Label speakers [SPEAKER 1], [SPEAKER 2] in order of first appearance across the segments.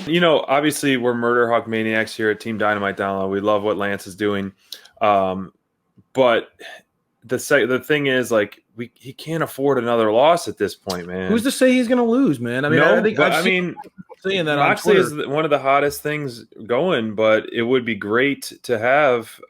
[SPEAKER 1] Obviously we're Murder Hawk maniacs here at Team Dynamite Download. We love what Lance is doing. But the thing is, like, he can't afford another loss at this point, man.
[SPEAKER 2] Who's to say he's going to lose, man? I mean, I think I've seen saying that
[SPEAKER 1] Moxley
[SPEAKER 2] on
[SPEAKER 1] is one of the hottest things going, but it would be great to have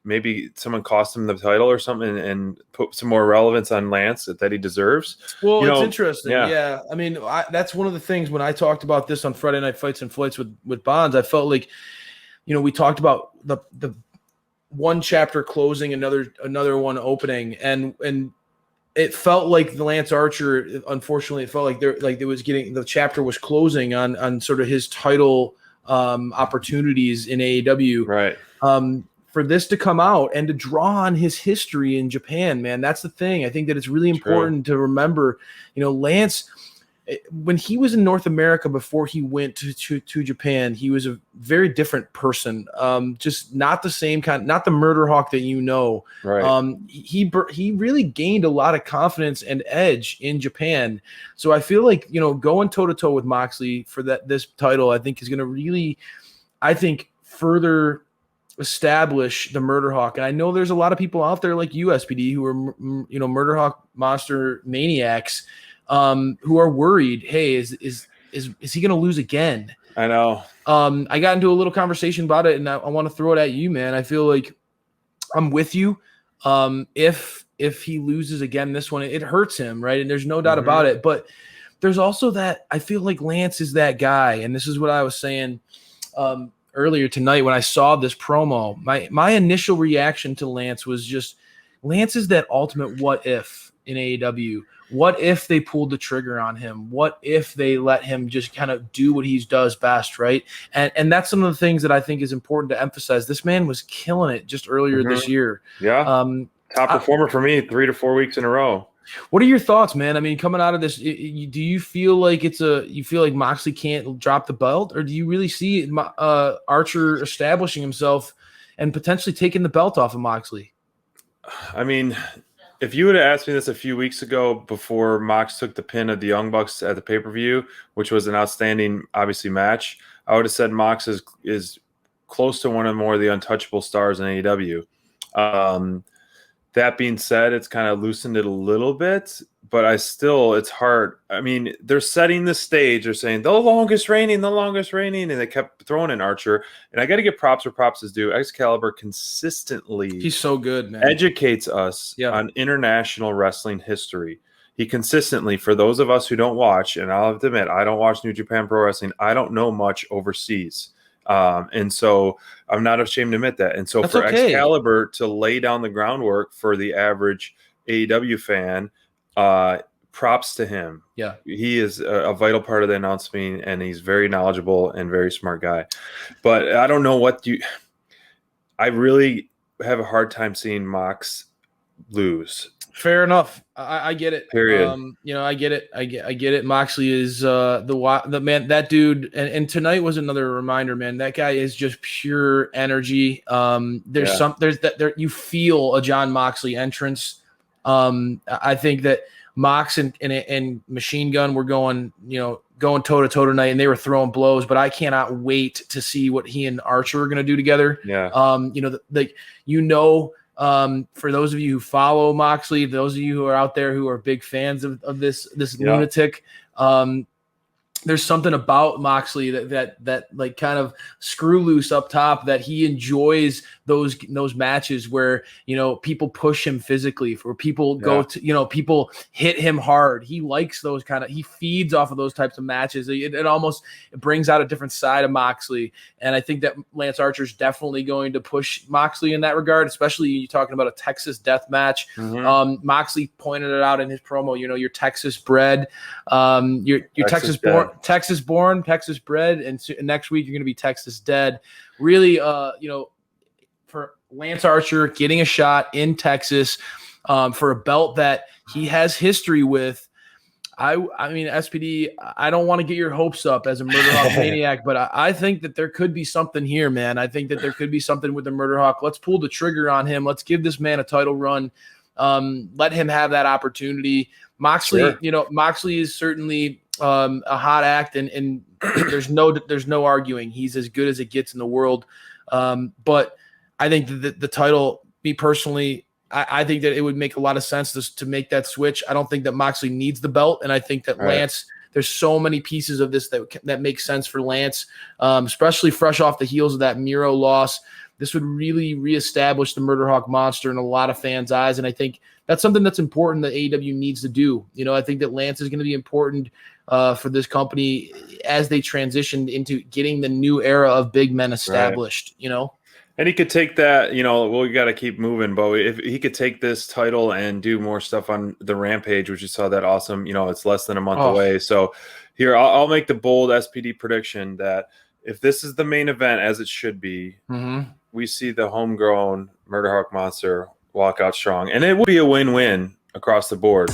[SPEAKER 1] maybe someone cost him the title or something and put some more relevance on Lance that he deserves.
[SPEAKER 2] Well, it's interesting. Yeah. I mean, that's one of the things when I talked about this on Friday Night Fights and Flights with Bonds, I felt like, we talked about the one chapter closing, another one opening, and it felt like the Lance Archer, unfortunately, it felt like the chapter was closing on sort of his title opportunities in AEW.
[SPEAKER 1] Right.
[SPEAKER 2] For this to come out and to draw on his history in Japan, man, that's the thing. I think that it's really important to remember, Lance, when he was in North America before he went to Japan, he was a very different person. Just not the same kind, not the Murder Hawk that
[SPEAKER 1] Right.
[SPEAKER 2] He really gained a lot of confidence and edge in Japan. So I feel like, going toe-to-toe with Moxley for this title, I think is going to really, further establish the Murder Hawk. And I know there's a lot of people out there like you, SPD, who are, Murder Hawk monster maniacs, who are worried. Hey, is he going to lose again?
[SPEAKER 1] I know.
[SPEAKER 2] I got into a little conversation about it, and I want to throw it at you, man. I feel like I'm with you. If he loses again this one, it hurts him, right? And there's no doubt about it. But there's also that I feel like Lance is that guy, and this is what I was saying earlier tonight when I saw this promo. My initial reaction to Lance was just, Lance is that ultimate what if in AEW. What if they pulled the trigger on him? What if they let him just kind of do what he does best, right? And that's some of the things that I think is important to emphasize. This man was killing it just earlier this year.
[SPEAKER 1] Yeah. Top performer for me 3 to 4 weeks in a row.
[SPEAKER 2] What are your thoughts, man? I mean, coming out of this, do you feel like Moxley can't drop the belt, or do you really see Archer establishing himself and potentially taking the belt off of Moxley?
[SPEAKER 1] I mean, if you would have asked me this a few weeks ago before Mox took the pin of the Young Bucks at the pay-per-view, which was an outstanding, obviously, match, I would have said Mox is close to one of the untouchable stars in AEW. That being said, it's kind of loosened it a little bit, but it's hard. I mean, they're setting the stage. They're saying the longest reigning, and they kept throwing in Archer. And I got to give props where props is due. Excalibur consistently,
[SPEAKER 2] he's so good, man,
[SPEAKER 1] educates us on international wrestling history. He consistently, for those of us who don't watch, and I'll have to admit, I don't watch New Japan Pro Wrestling. I don't know much overseas. And so I'm not ashamed to admit that. And so that's for Excalibur to lay down the groundwork for the average AEW fan, props to him.
[SPEAKER 2] Yeah.
[SPEAKER 1] He is a vital part of the announcement, and he's very knowledgeable and very smart guy. But I don't know I really have a hard time seeing Mox lose.
[SPEAKER 2] Fair enough. I get it.
[SPEAKER 1] Period.
[SPEAKER 2] I get it. I get it. Moxley is the man. That dude. And tonight was another reminder, man. That guy is just pure energy. You feel a Jon Moxley entrance. I think that Mox and Machine Gun were going toe to toe tonight, and they were throwing blows. But I cannot wait to see what he and Archer are going to do together.
[SPEAKER 1] Yeah.
[SPEAKER 2] For those of you who follow Moxley, those of you who are out there who are big fans of this lunatic, there's something about Moxley that like kind of screw loose up top, that he enjoys those matches where, people push him physically, where people go to, people hit him hard. He likes those he feeds off of those types of matches. It almost brings out a different side of Moxley. And I think that Lance Archer is definitely going to push Moxley in that regard, especially you talking about a Texas death match. Mm-hmm. Moxley pointed it out in his promo, you're Texas bred, you're Texas born, Texas bred. And next week you're going to be Texas dead. Really, for Lance Archer getting a shot in Texas for a belt that he has history with. I mean, SPD, I don't want to get your hopes up as a Murder Hawk maniac, but I think that there could be something here, man. I think that there could be something with the Murder Hawk. Let's pull the trigger on him. Let's give this man a title run. Let him have that opportunity. Moxley, Moxley is certainly a hot act, and There's no arguing. He's as good as it gets in the world. But I think that the title, me personally, I think that it would make a lot of sense to make that switch. I don't think that Moxley needs the belt, and I think that Lance, there's so many pieces of this that make sense for Lance, especially fresh off the heels of that Miro loss. This would really reestablish the Murder Hawk Monster in a lot of fans' eyes, and I think that's something that's important that AEW needs to do. I think that Lance is going to be important for this company as they transition into getting the new era of big men established.
[SPEAKER 1] And he could take that, we got to keep moving, but if he could take this title and do more stuff on the Rampage, which you saw that awesome, it's less than a month away. So here, I'll make the bold SPD prediction that if this is the main event as it should be, we see the homegrown Murder Hawk Monster walk out strong. And it will be a win-win across the board.